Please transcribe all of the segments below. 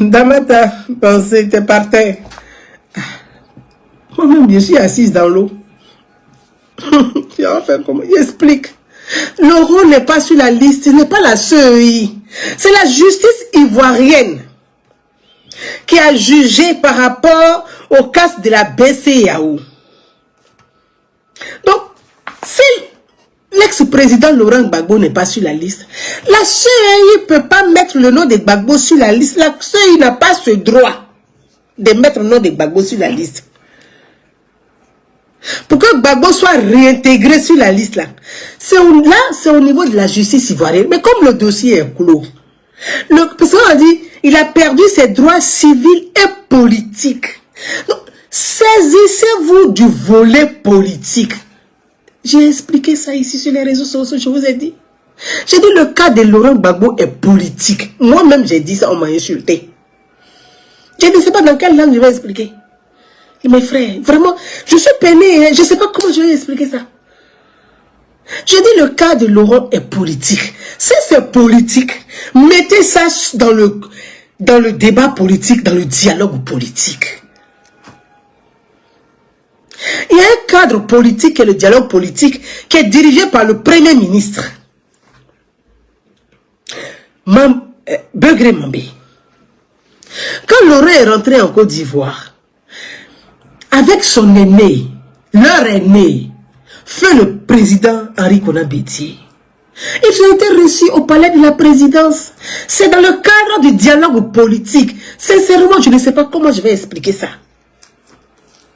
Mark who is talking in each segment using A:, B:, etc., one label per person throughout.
A: Damata pensée, t'es par terre. Moi-même, je suis assise dans l'eau. Tu vas faire comment? Il explique. Laurent n'est pas sur la liste, ce n'est pas la CEI. C'est la justice ivoirienne qui a jugé par rapport au cas de la BCEAO. Donc, si l'ex-président Laurent Gbagbo n'est pas sur la liste, la CEI ne peut pas mettre le nom de Gbagbo sur la liste. La CEI n'a pas ce droit de mettre le nom de Gbagbo sur la liste. Pour que Gbagbo soit réintégré sur la liste là, c'est au niveau de la justice ivoirienne. Mais comme le dossier est clos, le président a dit il a perdu ses droits civils et politiques. Donc, saisissez-vous du volet politique. J'ai expliqué ça ici sur les réseaux sociaux, je vous ai dit. J'ai dit le cas de Laurent Gbagbo est politique. Moi-même, j'ai dit ça, on m'a insulté. Je ne sais pas dans quelle langue je vais expliquer. Mes frères, vraiment, je suis peiné, hein, je ne sais pas comment je vais expliquer ça. Je dis le cas de Laurent est politique. Si c'est politique, mettez ça dans le débat politique, dans le dialogue politique. Il y a un cadre politique et le dialogue politique qui est dirigé par le Premier ministre. Begré Mambé. Quand Laurent est rentré en Côte d'Ivoire, avec son aîné, leur aîné, feu le président Henri Konan Bédié, ils ont été reçus au palais de la présidence. C'est dans le cadre du dialogue politique. Sincèrement, je ne sais pas comment je vais expliquer ça.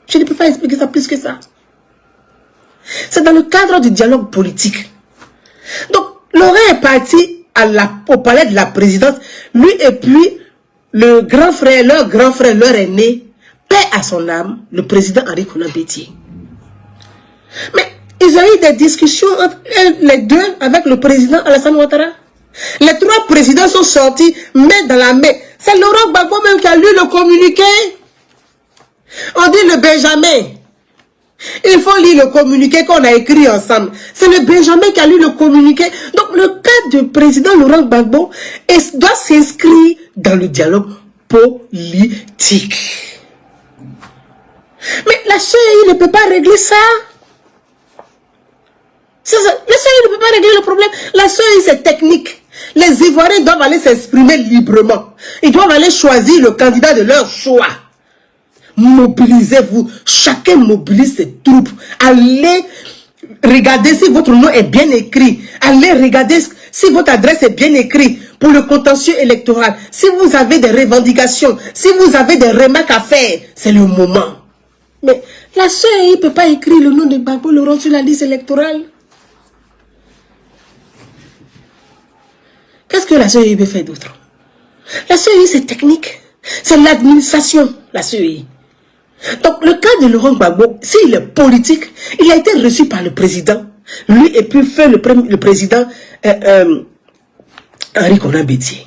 A: Je ne peux pas expliquer ça plus que ça. C'est dans le cadre du dialogue politique. Donc, Laurent est parti au palais de la présidence, lui et puis le grand frère, leur aîné, paix à son âme, le président Henri Konan Bédié. Mais ils ont eu des discussions entre les deux avec le président Alassane Ouattara. Les trois présidents sont sortis main dans la main. C'est Laurent Gbagbo même qui a lu le communiqué. On dit le Benjamin. Il faut lire le communiqué qu'on a écrit ensemble. C'est le Benjamin qui a lu le communiqué. Donc le cas du président Laurent Gbagbo doit s'inscrire dans le dialogue politique. Mais la CEI ne peut pas régler ça. La CEI ne peut pas régler le problème. La CEI, c'est technique. Les Ivoiriens doivent aller s'exprimer librement. Ils doivent aller choisir le candidat de leur choix. Mobilisez-vous. Chacun mobilise ses troupes. Allez regarder si votre nom est bien écrit. Allez regarder si votre adresse est bien écrite pour le contentieux électoral. Si vous avez des revendications, si vous avez des remarques à faire, c'est le moment. Mais la CEI ne peut pas écrire le nom de Gbagbo Laurent sur la liste électorale. Qu'est-ce que la CEI peut faire d'autre? La CEI, c'est technique. C'est l'administration, la CEI. Donc, le cas de Laurent Gbagbo, s'il est politique, il a été reçu par le président. Lui et puis fait le président Henri Konan Bédié.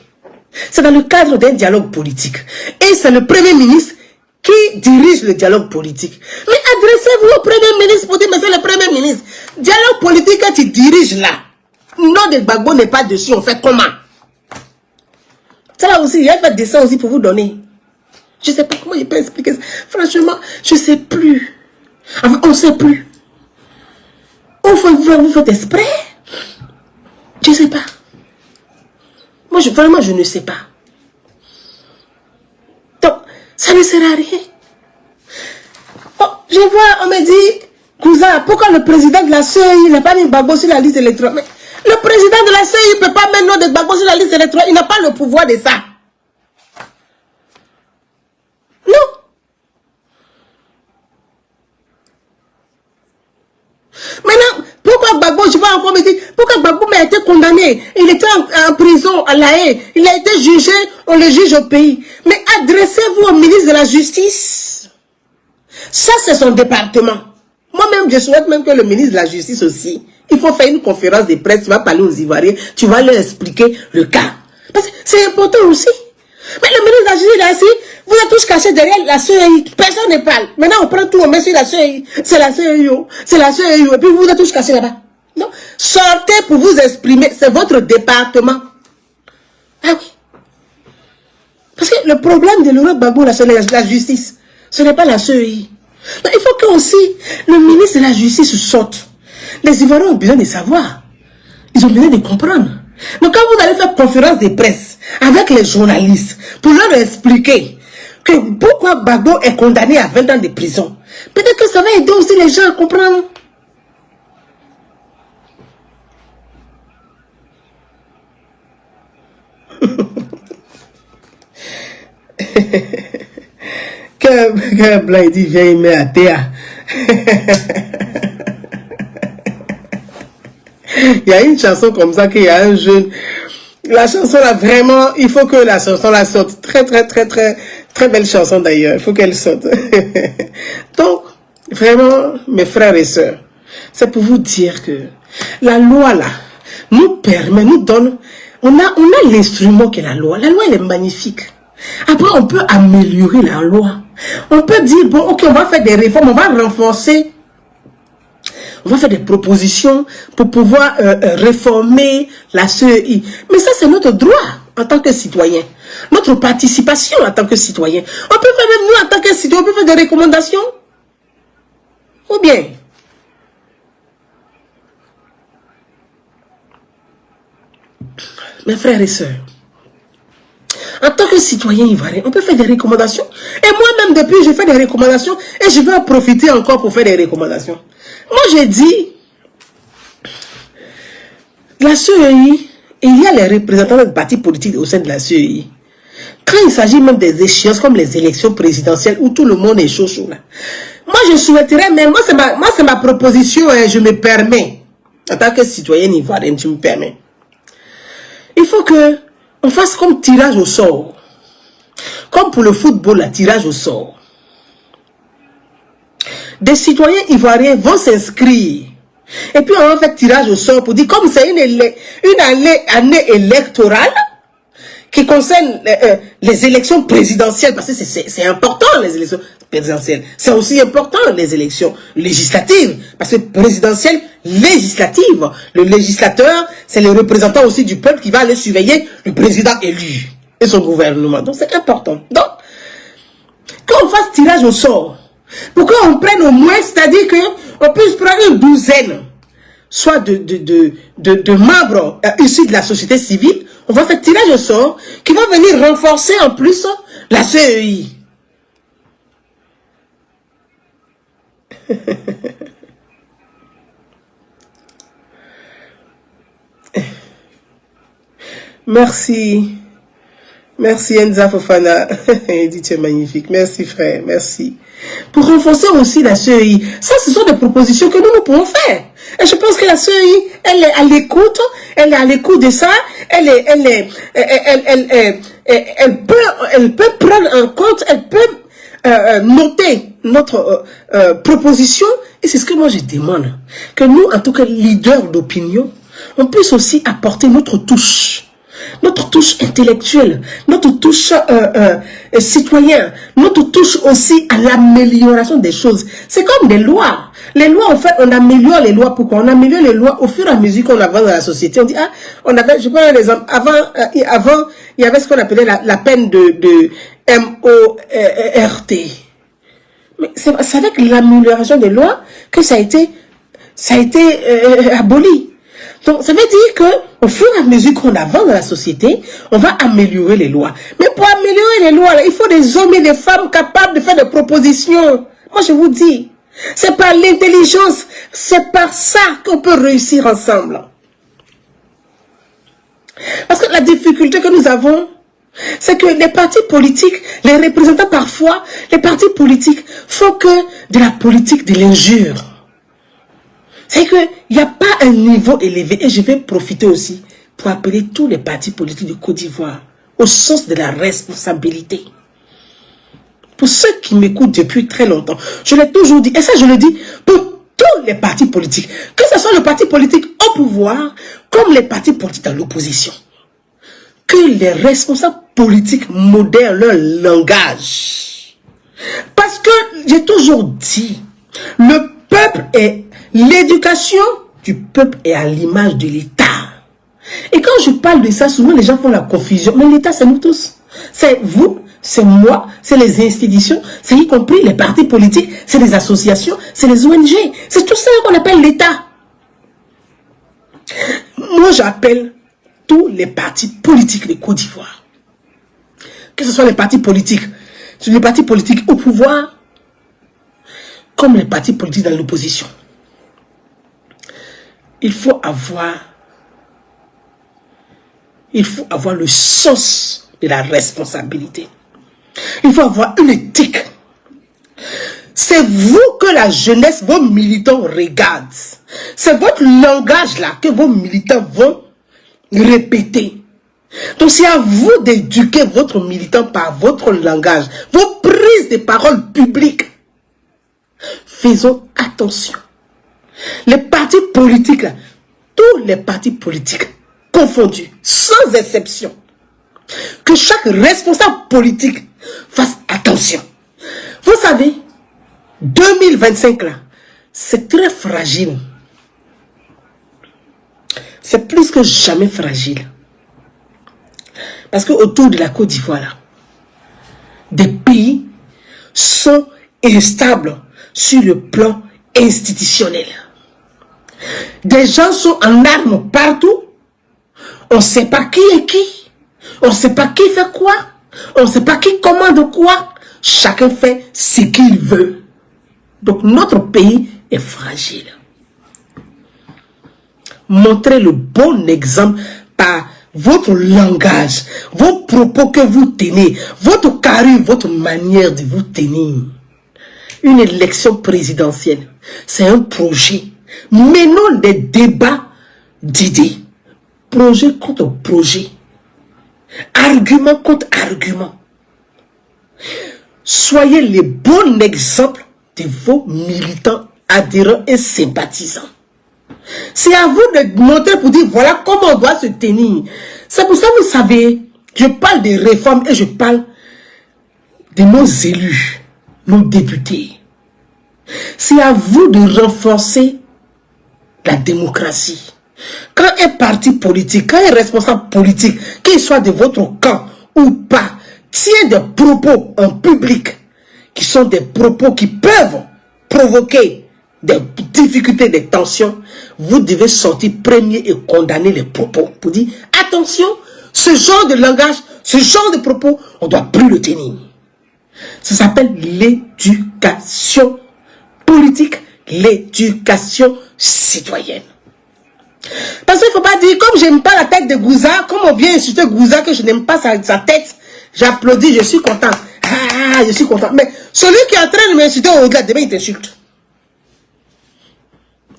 A: C'est dans le cadre d'un dialogue politique. Et c'est le Premier ministre qui dirige le dialogue politique. Mais adressez-vous au Premier ministre pour dire, mais c'est le Premier ministre. Dialogue politique que tu diriges là. Non, de Gbagbo n'est pas dessus, on fait comment? Ça là aussi, il y a fait des dessins aussi pour vous donner. Je ne sais pas comment je peux expliquer ça. Franchement, je ne sais plus. Enfin, on ne sait plus. Vous faites exprès? Je ne sais pas. Moi, vraiment, je ne sais pas. Donc, ça ne sert à rien. Bon, je vois, on me dit, cousin, pourquoi le président de la CEI n'a pas mis Gbagbo sur la liste électorale? Mais le président de la CEI ne peut pas mettre le nom de Gbagbo sur la liste électorale. Il n'a pas le pouvoir de ça. Non. Maintenant, pourquoi Gbagbo, je vais encore me dire, pourquoi Gbagbo a été condamné? Il était en prison à La Haye. Il a été jugé, on le juge au pays. Mais adressez-vous au ministre de la Justice. Ça, c'est son département. Moi-même, je souhaite même que le ministre de la Justice aussi, il faut faire une conférence de presse, tu vas parler aux Ivoiriens, tu vas leur expliquer le cas. Parce que c'est important aussi. Mais le ministre de la Justice, il a dit, vous êtes tous cachés derrière la CEI, personne ne parle. Maintenant, on prend tout, on met sur la CEI. C'est la CEI, c'est la CEI, et puis vous êtes tous cachés là-bas. Non, sortez pour vous exprimer, c'est votre département. Ah oui. Parce que le problème de Laurent Gbagbo, c'est la justice. Ce n'est pas la CEI. Donc, il faut que aussi le ministre de la Justice sorte. Les Ivoiriens ont besoin de savoir. Ils ont besoin de comprendre. Donc, quand vous allez faire conférence de presse avec les journalistes pour leur expliquer que pourquoi Gbagbo est condamné à 20 ans de prison, peut-être que ça va aider aussi les gens à comprendre. Que blanc dit vieille mais à terre. Il y a une chanson comme ça qu'il y a un jeune. La chanson là vraiment, il faut que la chanson la sorte. Très belle chanson d'ailleurs. Il faut qu'elle sorte. Donc vraiment mes frères et sœurs, c'est pour vous dire que la loi là nous permet, nous donne. On a l'instrument qui est la loi. La loi elle est magnifique. Après, on peut améliorer la loi. On peut dire, bon, ok, on va faire des réformes, on va renforcer. On va faire des propositions pour pouvoir réformer la CEI. Mais ça, c'est notre droit en tant que citoyen. Notre participation en tant que citoyen. On peut faire même nous, en tant que citoyen, on peut faire des recommandations. Ou bien. Mes frères et sœurs. En tant que citoyen ivoirien, on peut faire des recommandations. Et moi-même, depuis, je fais des recommandations et je vais en profiter encore pour faire des recommandations. Moi, j'ai dit, la CEI, il y a les représentants des partis politiques au sein de la CEI. Quand il s'agit même des échéances comme les élections présidentielles où tout le monde est chaud là. Moi, je souhaiterais, mais moi, c'est ma proposition et je me permets, en tant que citoyen ivoirien, je me permets. Il faut que on fasse comme tirage au sort. Comme pour le football, la tirage au sort. Des citoyens ivoiriens vont s'inscrire. Et puis on va faire tirage au sort pour dire, comme c'est une année électorale qui concerne les élections présidentielles, parce que c'est important les élections présidentielles. C'est aussi important les élections législatives, parce que présidentielles, législatives. Le législateur, c'est le représentant aussi du peuple qui va aller surveiller le président élu et son gouvernement. Donc c'est important. Donc, qu'on fasse tirage au sort, pour qu'on prenne au moins, c'est-à-dire qu'on puisse prendre une douzaine, soit de membres issus de la société civile, on va faire tirage au sort, qui va venir renforcer en plus la CEI. Merci. Merci Enza Fofana. Il dit tu es magnifique. Merci frère, merci. Pour renforcer aussi la CEI. Ça, ce sont des propositions que nous pouvons faire. Et je pense que la CEI, elle est à l'écoute. Elle est à l'écoute de ça. Elle peut prendre en compte, elle peut noter notre proposition. Et c'est ce que moi je demande. Que nous, en tant que leaders d'opinion, on puisse aussi apporter notre touche intellectuelle, notre touche citoyenne, notre touche aussi à l'amélioration des choses. C'est comme des lois. Les lois, en fait, on améliore les lois. Pourquoi? On améliore les lois au fur et à mesure qu'on avance dans la société. On dit, ah, on avait, je prends un exemple, avant, il y avait ce qu'on appelait la peine de MORT. Mais c'est avec l'amélioration des lois que ça a été aboli. Donc, ça veut dire que au fur et à mesure qu'on avance dans la société, on va améliorer les lois. Mais pour améliorer les lois, là, il faut des hommes et des femmes capables de faire des propositions. Moi, je vous dis, c'est par l'intelligence, c'est par ça qu'on peut réussir ensemble. Parce que la difficulté que nous avons, c'est que les partis politiques, les représentants parfois, les partis politiques font que de la politique de l'injure. C'est qu'il n'y a pas un niveau élevé. Et je vais profiter aussi pour appeler tous les partis politiques de Côte d'Ivoire au sens de la responsabilité. Pour ceux qui m'écoutent depuis très longtemps, je l'ai toujours dit, et ça je le dis pour tous les partis politiques, que ce soit le parti politique au pouvoir, comme les partis politiques dans l'opposition, que les responsables politiques modèrent leur langage. Parce que j'ai toujours dit, le peuple est... L'éducation du peuple est à l'image de l'État. Et quand je parle de ça, souvent les gens font la confusion. Mais l'État, c'est nous tous. C'est vous, c'est moi, c'est les institutions, c'est y compris les partis politiques, c'est les associations, c'est les ONG. C'est tout ça qu'on appelle l'État. Moi, j'appelle tous les partis politiques de Côte d'Ivoire. Que ce soit les partis politiques au pouvoir, comme les partis politiques dans l'opposition. Il faut avoir le sens de la responsabilité. Il faut avoir une éthique. C'est vous que la jeunesse, vos militants regardent. C'est votre langage là que vos militants vont répéter. Donc c'est à vous d'éduquer votre militant par votre langage, vos prises de parole publiques. Faisons attention. Les partis politiques là, tous les partis politiques confondus, sans exception, que chaque responsable politique fasse attention. Vous savez, 2025 là, c'est très fragile. C'est plus que jamais fragile. Parce que autour de la Côte d'Ivoire là, des pays sont instables sur le plan institutionnel. Des gens sont en armes partout. On ne sait pas qui est qui. On ne sait pas qui fait quoi. On ne sait pas qui commande quoi. Chacun fait ce qu'il veut. Donc notre pays est fragile. Montrez le bon exemple par votre langage, vos propos que vous tenez, votre charisme, votre manière de vous tenir. Une élection présidentielle, c'est un projet. Menons des débats d'idées. Projet contre projet. Argument contre argument. Soyez les bons exemples de vos militants, adhérents et sympathisants. C'est à vous de montrer pour dire voilà comment on doit se tenir. C'est pour ça que vous savez, je parle des réformes et je parle de nos élus, nos députés. C'est à vous de renforcer la démocratie. Quand un parti politique, quand un responsable politique, qu'il soit de votre camp ou pas, tient des propos en public, qui sont des propos qui peuvent provoquer des difficultés, des tensions, vous devez sortir premier et condamner les propos. Pour dire, attention, ce genre de langage, ce genre de propos, on ne doit plus le tenir. Ça s'appelle l'éducation politique, l'éducation citoyenne. Parce qu'il ne faut pas dire, comme je n'aime pas la tête de Gouza, comme on vient insulter Gouza, que je n'aime pas sa tête, j'applaudis, je suis content. Ah, je suis content. Mais celui qui est en train de m'insulter au-delà, demain il t'insulte.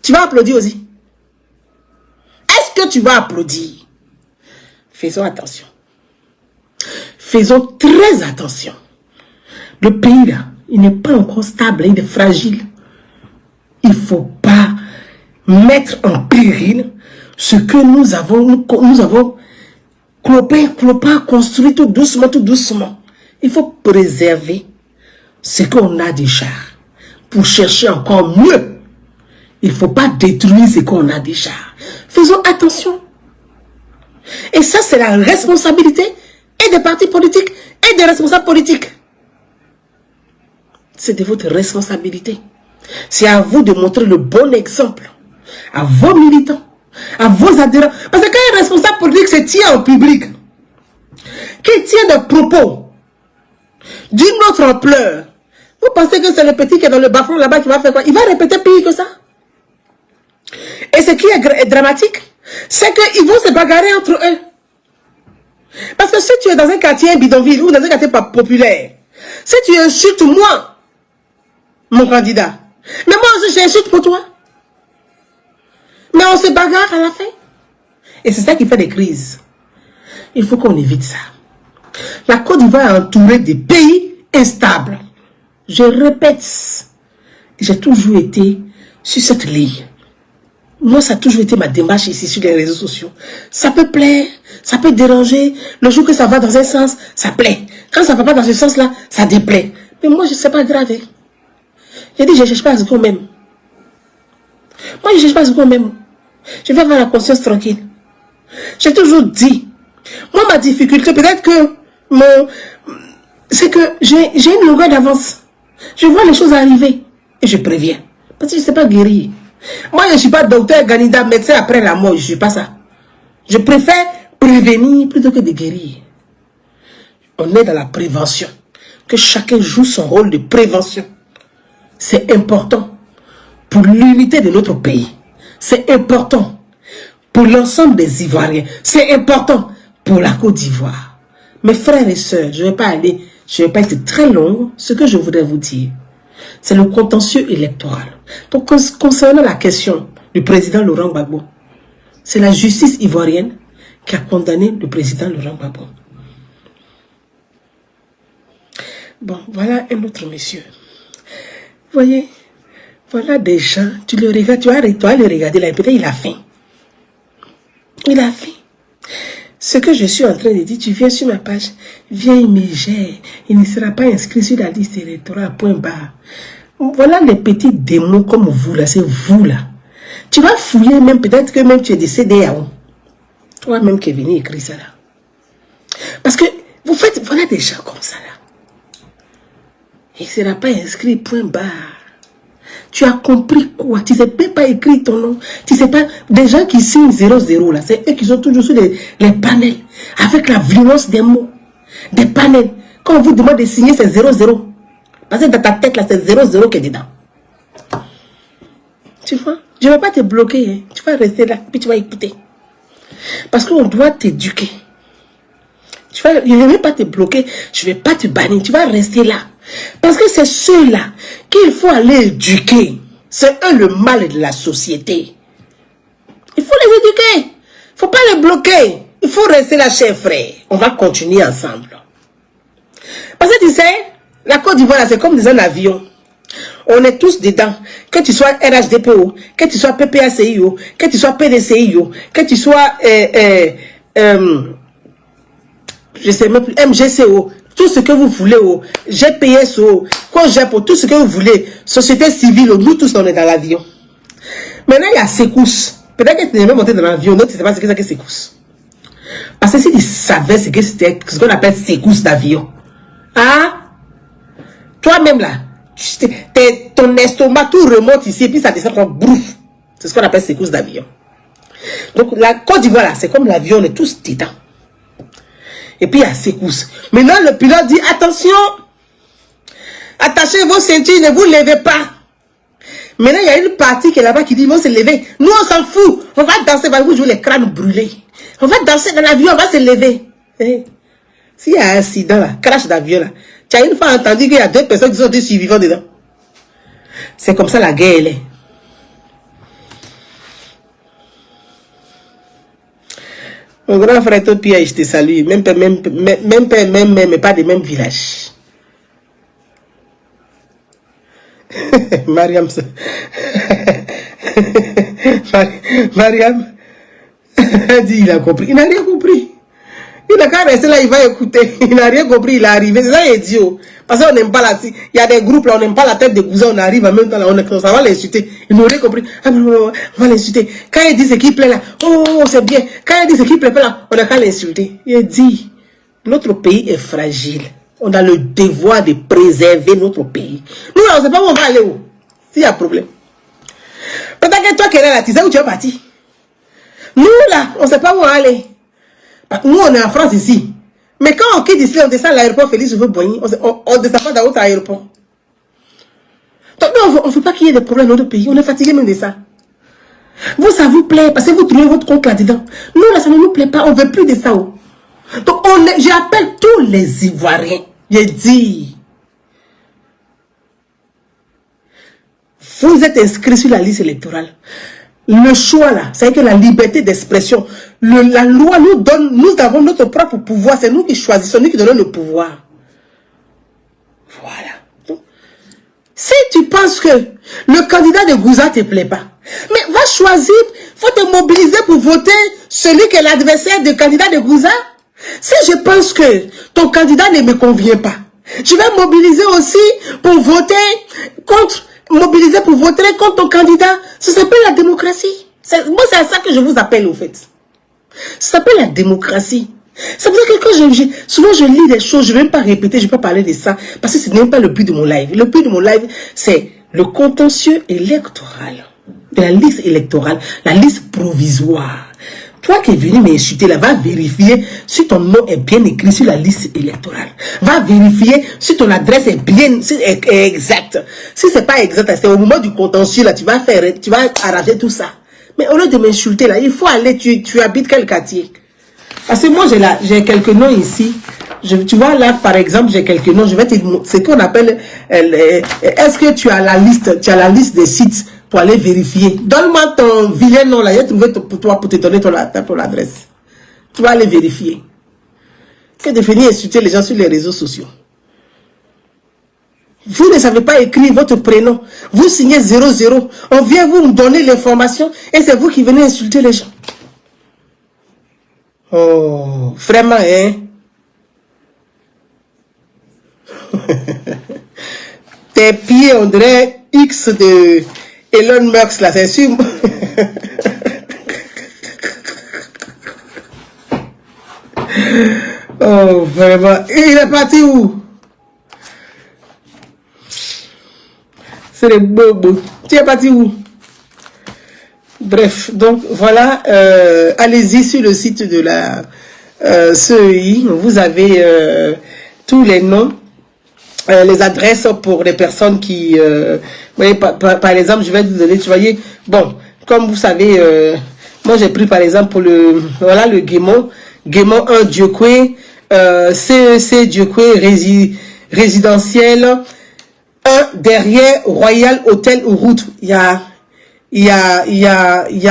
A: Tu vas applaudir aussi. Est-ce que tu vas applaudir? Faisons attention. Faisons très attention. Le pays là, il n'est pas encore stable, il est fragile. Il ne faut pas mettre en péril ce que nous avons clopin, construit tout doucement, tout doucement. Il faut préserver ce qu'on a déjà pour chercher encore mieux. Il ne faut pas détruire ce qu'on a déjà. Faisons attention. Et ça, c'est la responsabilité et des partis politiques et des responsables politiques. C'est de votre responsabilité. C'est à vous de montrer le bon exemple à vos militants, à vos adhérents. Parce que quand un responsable politique se tient en public, qui tient des propos d'une autre ampleur, vous pensez que c'est le petit qui est dans le bas-fond là-bas qui va faire quoi? Il va répéter pire que ça. Et ce qui est dramatique, c'est qu'ils vont se bagarrer entre eux. Parce que si tu es dans un quartier bidonville ou dans un quartier pas populaire, si tu insultes moi, mon candidat, mais moi aussi j'insulte pour toi. Mais on se bagarre à la fin. Et c'est ça qui fait des crises. Il faut qu'on évite ça. La Côte d'Ivoire est entourée de pays instables. Je répète, j'ai toujours été sur cette ligne. Moi, ça a toujours été ma démarche ici sur les réseaux sociaux. Ça peut plaire, ça peut déranger. Le jour que ça va dans un sens, ça plaît. Quand ça ne va pas dans ce sens-là, ça déplaît. Mais moi, je ne sais pas grave. J'ai dit, je ne cherche pas à ce qu'on m'aime. Moi, je ne cherche pas à ce qu'on m'aime. Je vais avoir la conscience tranquille. J'ai toujours dit, moi, ma difficulté, peut-être que c'est que j'ai une longueur d'avance. Je vois les choses arriver et je préviens. Parce que je ne sais pas guérir. Moi, je ne suis pas docteur, Ganida, médecin après la mort. Je ne suis pas ça. Je préfère prévenir plutôt que de guérir. On est dans la prévention. Que chacun joue son rôle de prévention. C'est important pour l'unité de notre pays. C'est important pour l'ensemble des Ivoiriens. C'est important pour la Côte d'Ivoire. Mes frères et sœurs, je ne vais pas être très longue. Ce que je voudrais vous dire, c'est le contentieux électoral. Donc, concernant la question du président Laurent Gbagbo, c'est la justice ivoirienne qui a condamné le président Laurent Gbagbo. Bon, voilà un autre monsieur. Vous voyez, voilà des gens, tu le regardes, tu vas le regarder là, peut-être il a faim. Il a faim. Ce que je suis en train de dire, tu viens sur ma page, viens mégère, il ne sera pas inscrit sur la liste électorale, point barre. Voilà les petits démons comme vous là, c'est vous là. Tu vas fouiller même, peut-être que même tu es décédé à où. Toi-même qui es venu écrire ça là. Parce que vous faites, voilà des gens comme ça là. Il ne sera pas inscrit, point barre. Tu as compris quoi? Tu ne sais même pas écrire ton nom. Tu ne sais pas, des gens qui signent 00 là, c'est eux qui sont toujours sur les panels, avec la violence des mots, des panels. Quand on vous demande de signer, c'est 00. Parce que dans ta tête là, c'est 00 qui est dedans. Tu vois? Je ne vais pas te bloquer, hein. Tu vas rester là, puis tu vas écouter. Parce qu'on doit t'éduquer. Je ne vais pas te bloquer, je ne vais pas te bannir, tu vas rester là. Parce que c'est ceux-là qu'il faut aller éduquer. C'est eux le mal de la société. Il faut les éduquer. Il ne faut pas les bloquer. Il faut rester là, chers frères. On va continuer ensemble. Parce que tu sais, la Côte d'Ivoire, c'est comme dans un avion. On est tous dedans. Que tu sois RHDPO, que tu sois PPACIO, que tu sois PDCIO, que tu sois je sais même plus, MGCO, tout ce que vous voulez, GPSO, COGEPO, tout ce que vous voulez, société civile, nous tous on est dans l'avion. Maintenant il y a secousse. Peut-être que tu n'es même monté dans l'avion, tu ne sais pas ce que c'est que secousse. Parce que si tu savais ce que c'était, ce qu'on appelle secousse d'avion, ah, toi-même là, ton estomac tout remonte ici et puis ça descend comme brouf. C'est ce qu'on appelle secousse d'avion. Donc la Côte d'Ivoire là, c'est comme l'avion, on est tous dedans. Et puis il y a secousse. Maintenant le pilote dit attention, attachez vos ceintures, ne vous levez pas. Maintenant il y a une partie qui est là-bas qui dit ils vont se lever. Nous on s'en fout, on va danser, vous jouer les crânes brûlés. On va danser dans l'avion, on va se lever. S'il y a un accident là, crash d'avion là, tu as une fois entendu qu'il y a 2 personnes qui sont des survivants dedans. C'est comme ça la guerre elle est. Mon grand frère Topia, je te salue, même pas des mêmes villages. Mariam, Mariam, dit il a compris. Il n'a rien compris. Il n'a qu'à rester là, il va écouter. Il n'a rien compris, il est arrivé. C'est ça, il est idiot. Parce qu'on n'aime pas la... Il y a des groupes là, on n'aime pas la tête de cousin, on arrive en même temps là, ça va l'insulter. Il n'aurait compris. Ah, on va l'insulter. Quand il dit ce qui plaît là, oh, c'est bien. Quand il dit ce qui plaît pas là, on n'a qu'à l'insulter. Il dit, notre pays est fragile. On a le devoir de préserver notre pays. Nous là, on ne sait pas où on va aller où. S'il y a un problème. Peut-être que toi qui es là, tu sais où tu es parti. Nous là, on ne sait pas où on va aller. Nous, on est en France ici. Mais quand on quitte ici, on descend à l'aéroport Félix Houphouët-Boigny, on ne descend pas dans l'autre aéroport. Donc, on ne veut pas qu'il y ait des problèmes dans notre pays. On est fatigué même de ça. Vous, ça vous plaît parce que vous trouvez votre compte là-dedans. Nous, là, ça ne nous plaît pas. On ne veut plus de ça. Donc, j'appelle tous les Ivoiriens. Je dis, vous êtes inscrits sur la liste électorale. Le choix là, c'est que la liberté d'expression, la loi nous donne, nous avons notre propre pouvoir, c'est nous qui choisissons, nous qui donnons le pouvoir. Voilà. Donc, si tu penses que le candidat de Gouza ne te plaît pas, mais va choisir, faut te mobiliser pour voter celui qui est l'adversaire du candidat de Gouza. Si je pense que ton candidat ne me convient pas, je vais mobiliser aussi pour voter contre... Mobiliser pour voter contre ton candidat, ça s'appelle la démocratie. Moi, c'est à ça que je vous appelle, au fait. Ça s'appelle la démocratie. Ça veut dire que quand souvent je lis des choses, je ne vais même pas répéter, je ne vais pas parler de ça, parce que ce n'est même pas le but de mon live. Le but de mon live, c'est le contentieux électoral, de la liste électorale, la liste provisoire. Toi qui es venu m'insulter là, va vérifier si ton nom est bien écrit sur la liste électorale. Va vérifier si ton adresse est bien, si est exacte. Si c'est pas exact, c'est au moment du contentieux là, tu vas arranger tout ça. Mais au lieu de m'insulter là, il faut aller, tu habites quel quartier? Parce que moi j'ai quelques noms ici. Tu vois là par exemple, j'ai quelques noms, je vais te dire, c'est ce qu'on appelle, est-ce que tu as la liste des sites pour aller vérifier. Donne-moi ton vilain nom là, j'ai trouvé pour toi pour te donner ton adresse. Tu vas aller vérifier. Que de venir insulter les gens sur les réseaux sociaux. Vous ne savez pas écrire votre prénom. Vous signez 00. On vient vous donner l'information et c'est vous qui venez insulter les gens. Oh, vraiment, hein? Tes pieds, on dirait X de Elon Musk, là, c'est sûr. Oh, vraiment. Et il est parti où? C'est les bobos. Tu es parti où? Bref, donc voilà, allez-y sur le site de la CEI, vous avez tous les noms, les adresses pour les personnes qui, vous voyez, par exemple, je vais vous donner, tu voyez, bon, comme vous savez, moi j'ai pris par exemple pour le, voilà le Guémon 1 Diokwe, CEC Diokwe résidentiel, 1 derrière Royal Hôtel ou Route, il y a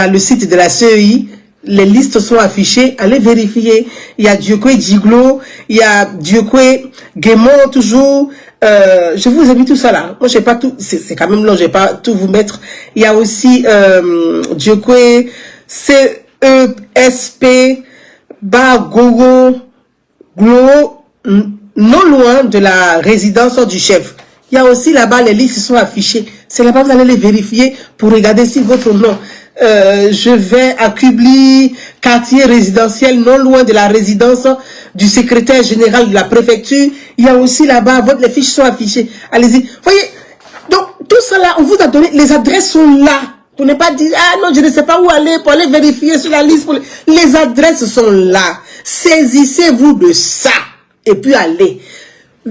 A: le site de la CEI, les listes sont affichées, allez vérifier. Il y a Diokwe Giglo, il y a Diokwe Guémon toujours. Je vous ai mis tout ça là. Moi, j'ai pas tout, c'est quand même long, je vais pas tout vous mettre. Il y a aussi Diokwe CESP Bagogo Glo, non loin de la résidence du chef. Il y a aussi là-bas, les listes sont affichées. C'est là-bas, vous allez les vérifier pour regarder si votre nom. Je vais à Kubli, quartier résidentiel, non loin de la résidence du secrétaire général de la préfecture. Il y a aussi là-bas, les fiches sont affichées. Allez-y. Voyez, donc tout ça là, on vous a donné, les adresses sont là. Pour ne pas dire, ah non, je ne sais pas où aller, pour aller vérifier sur la liste. Les adresses sont là. Saisissez-vous de ça. Et puis allez.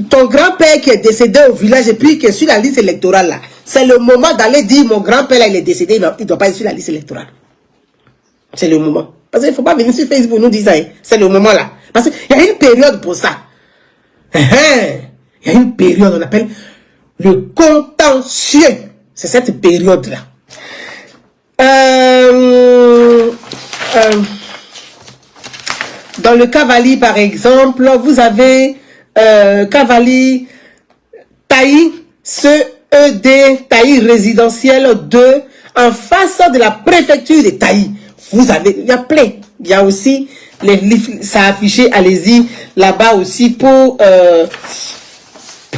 A: Ton grand-père qui est décédé au village et puis qui est sur la liste électorale là, c'est le moment d'aller dire mon grand-père là il est décédé, il ne doit pas être sur la liste électorale. C'est le moment. Parce qu'il ne faut pas venir sur Facebook nous dire ça, hein. C'est le moment là. Parce qu'il y a une période pour ça. Il y a une période, on appelle le contentieux. C'est cette période là. Dans le Cavalier par exemple, vous avez Cavalier Taï, CED Taï résidentiel 2, en face de la préfecture de Taï. Vous avez, il y a plein. Il y a aussi les livres, ça affiché, allez-y, là-bas aussi pour et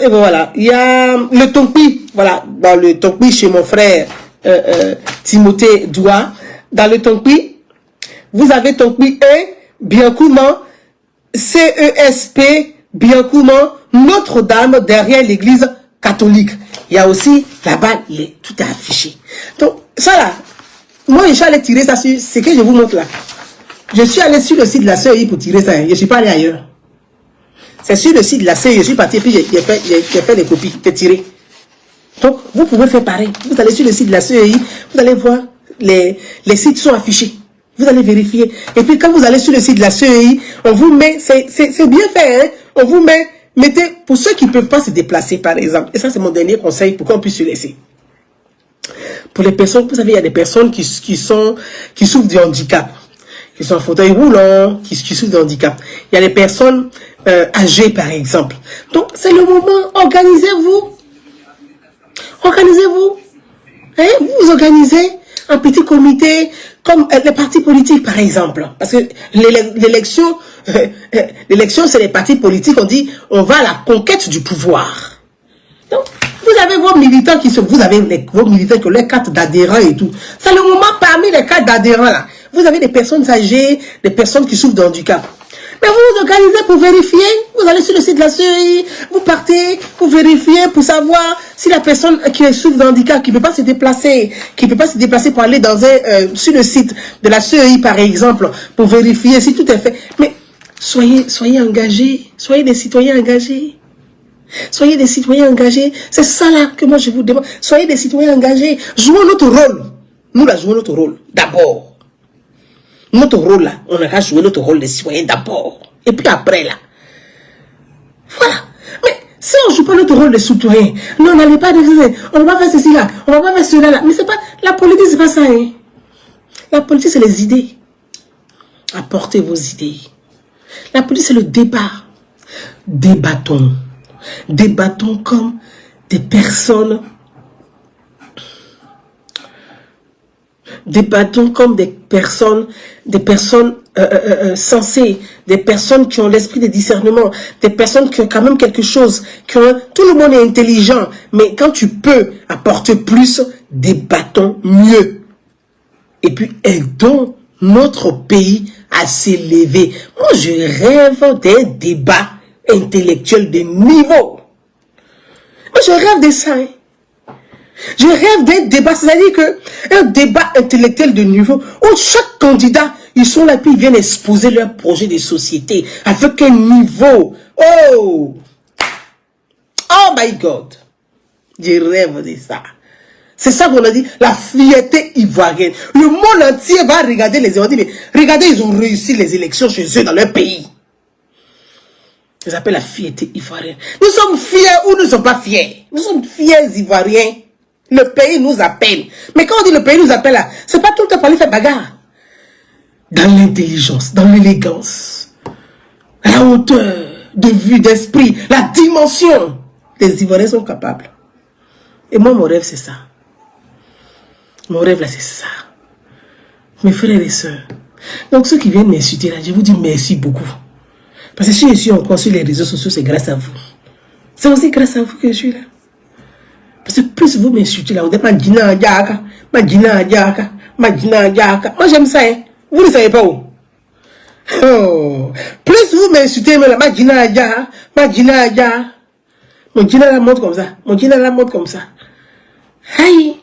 A: ben voilà. Il y a le Tonkpi, voilà, dans le Tonkpi chez mon frère Timothée Doua. Dans le Tonkpi, vous avez Tonkpi 1, Biankouman, CESP, Biankouman, Notre-Dame, derrière l'église catholique. Il y a aussi là-bas, tout est affiché. Donc, ça là, moi, je suis allé tirer ça sur ce que je vous montre là. Je suis allé sur le site de la CEI pour tirer ça. Je ne suis pas allé ailleurs. C'est sur le site de la CEI, je suis parti et puis j'ai fait des copies, j'ai tiré. Donc, vous pouvez faire pareil. Vous allez sur le site de la CEI, vous allez voir, les sites sont affichés. Vous allez vérifier. Et puis quand vous allez sur le site de la CEI, on vous met, c'est bien fait, hein? On vous met, mettez, pour ceux qui ne peuvent pas se déplacer par exemple, et ça c'est mon dernier conseil pour qu'on puisse se laisser. Pour les personnes, vous savez, il y a des personnes qui souffrent du handicap, qui sont en fauteuil roulant, qui souffrent de handicap. Il y a des personnes âgées par exemple. Donc c'est le moment, organisez-vous. Organisez-vous. Hein? Vous vous organisez en petit comité, comme les partis politiques par exemple. Parce que l'élection, c'est les partis politiques, on dit, on va à la conquête du pouvoir. Donc, vous avez vos militants qui ont leurs cartes d'adhérents et tout. C'est le moment parmi les cartes d'adhérents là. vous avez des personnes âgées, des personnes qui souffrent d'handicap. Mais vous vous organisez pour vérifier, vous allez sur le site de la CEI, vous partez, vous vérifiez pour savoir si la personne qui souffre d'handicap, qui ne peut pas se déplacer, pour aller dans sur le site de la CEI par exemple, pour vérifier si tout est fait. Mais soyez engagés, soyez des citoyens engagés. Soyez des citoyens engagés. C'est ça là que moi je vous demande. Soyez des citoyens engagés. Jouons notre rôle. Nous là, jouons notre rôle. D'abord. Notre rôle là, on a joué notre rôle de citoyen d'abord. Et puis après là. Voilà. Mais si on ne joue pas notre rôle de citoyen, non, on n'allait pas dire, on va pas faire ceci là, on va pas faire cela là. Mais c'est pas, la politique c'est pas ça. Hein. La politique c'est les idées. Apportez vos idées. La politique c'est le débat. Débattons. Débattons comme des personnes. Débattons comme des personnes sensées, des personnes qui ont l'esprit de discernement, des personnes qui ont quand même quelque chose, tout le monde est intelligent, mais quand tu peux apporter plus, débattons mieux. Et puis aidons notre pays à s'élever. Moi, je rêve d'un débat intellectuel de niveau. Moi, je rêve de ça. Hein. Je rêve d'un débat, c'est-à-dire qu'un débat intellectuel de niveau où chaque candidat, ils sont là puis ils viennent exposer leur projet de société avec un niveau. Oh! Oh my God! Je rêve de ça. C'est ça qu'on a dit, la fierté ivoirienne. Le monde entier va regarder les Ivoiriens. Mais regardez, ils ont réussi les élections chez eux dans leur pays. Ils appellent la fierté ivoirienne. Nous sommes fiers ou nous ne sommes pas fiers. Nous sommes fiers Ivoiriens. Le pays nous appelle. Mais quand on dit le pays nous appelle, c'est pas tout le temps pour aller faire bagarre. Dans l'intelligence, dans l'élégance, la hauteur de vue, d'esprit, la dimension. Les Ivoiriens sont capables. Et moi, mon rêve, c'est ça. Mon rêve, là, c'est ça. Mes frères et sœurs. Donc, ceux qui viennent m'insulter, là, je vous dis merci beaucoup. Parce que si je suis encore sur les réseaux sociaux, c'est grâce à vous. C'est aussi grâce à vous que je suis là. Parce que plus vous m'insultez là, on dit Madina Diaka, Madina Diaka, Madina Diaka. Moi j'aime ça, hein. Vous ne savez pas où. Oh. Plus vous m'insultez, mais là, Madina Diaka, Madina Diaka. Mon Dina la montre comme ça. Mon Dina la montre comme ça. Aïe.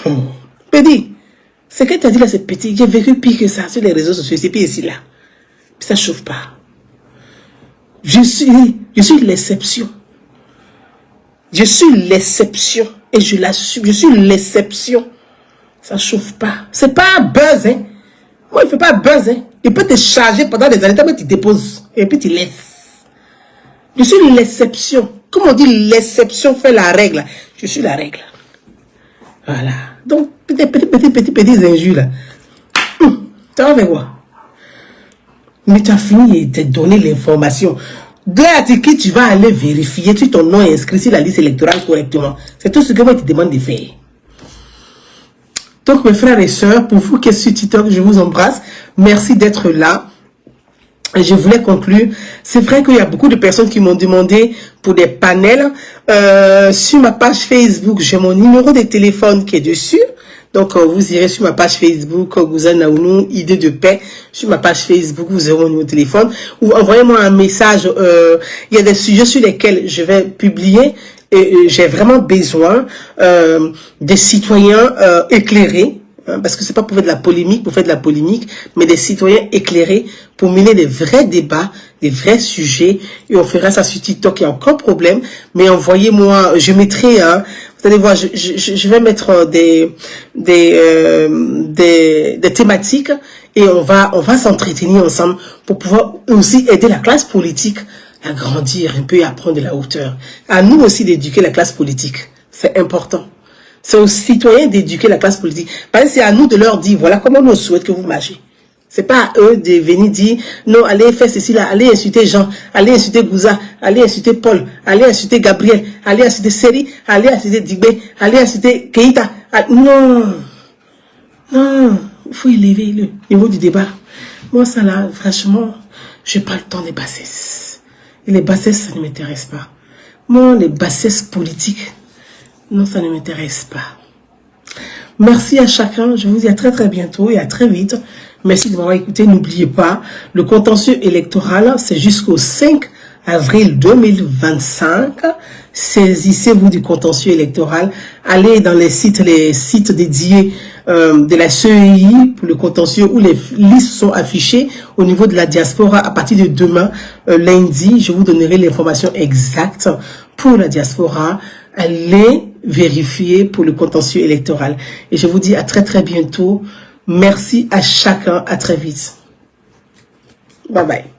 A: Oh. Petit, ce que tu as dit là, c'est petit. J'ai vécu pire que ça sur les réseaux sociaux. C'est pire ici là. Ça ne chauffe pas. Je suis l'exception. Je suis l'exception. Et je l'assume. Je suis l'exception. Ça ne chauffe pas. C'est pas un buzz, hein. Moi, il ne fait pas un buzz, hein. Il peut te charger pendant des années, mais tu déposes. Et puis tu laisses. Je suis l'exception. Comme on dit, l'exception fait la règle. Je suis la règle. Voilà. Donc, petits injures, là. Ça va faire quoi? Mais tu as fini de te donner l'information. Là, qui tu vas aller vérifier si ton nom est inscrit sur la liste électorale correctement. C'est tout ce que moi je te demande de faire. Donc, mes frères et sœurs, pour vous qui êtes sur TikTok, je vous embrasse. Merci d'être là. Je voulais conclure. C'est vrai qu'il y a beaucoup de personnes qui m'ont demandé pour des panels. Sur ma page Facebook, j'ai mon numéro de téléphone qui est dessus. Donc, vous irez sur ma page Facebook, Gouzane Naounou, idée de paix. Sur ma page Facebook, vous aurez mon numéro de téléphone. Ou envoyez-moi un message. Il y a des sujets sur lesquels je vais publier. Et j'ai vraiment besoin des citoyens éclairés. Hein, parce que c'est pas pour faire de la polémique, mais des citoyens éclairés pour mener des vrais débats, des vrais sujets. Et on fera ça sur TikTok, il n'y a aucun problème. Mais envoyez-moi, je mettrai... Hein, vous allez voir, je vais mettre des thématiques et on va s'entretenir ensemble pour pouvoir aussi aider la classe politique à grandir un peu et à prendre de la hauteur. À nous aussi d'éduquer la classe politique. C'est important. C'est aux citoyens d'éduquer la classe politique. Parce que c'est à nous de leur dire, voilà comment nous souhaitons que vous marchez. C'est pas à eux de venir dire, non, allez faire ceci là, allez insulter Jean, allez insulter Gouza, allez insulter Paul, allez insulter Gabriel, allez insulter Seri, allez insulter Digbe, allez insulter Keïta. Non, non, il faut élever le niveau du débat. Moi, ça là, franchement, je n'ai pas le temps des bassesses. Et les bassesses, ça ne m'intéresse pas. Moi, les bassesses politiques, non, ça ne m'intéresse pas. Merci à chacun. Je vous dis à très très bientôt et à très vite. Merci de m'avoir écouté. N'oubliez pas, le contentieux électoral, c'est jusqu'au 5 avril 2025. Saisissez-vous du contentieux électoral. Allez dans les sites dédiés de la CEI pour le contentieux où les listes sont affichées au niveau de la diaspora. À partir de demain, lundi, je vous donnerai l'information exacte pour la diaspora. Allez vérifier pour le contentieux électoral. Et je vous dis à très très bientôt. Merci à chacun. À très vite. Bye bye.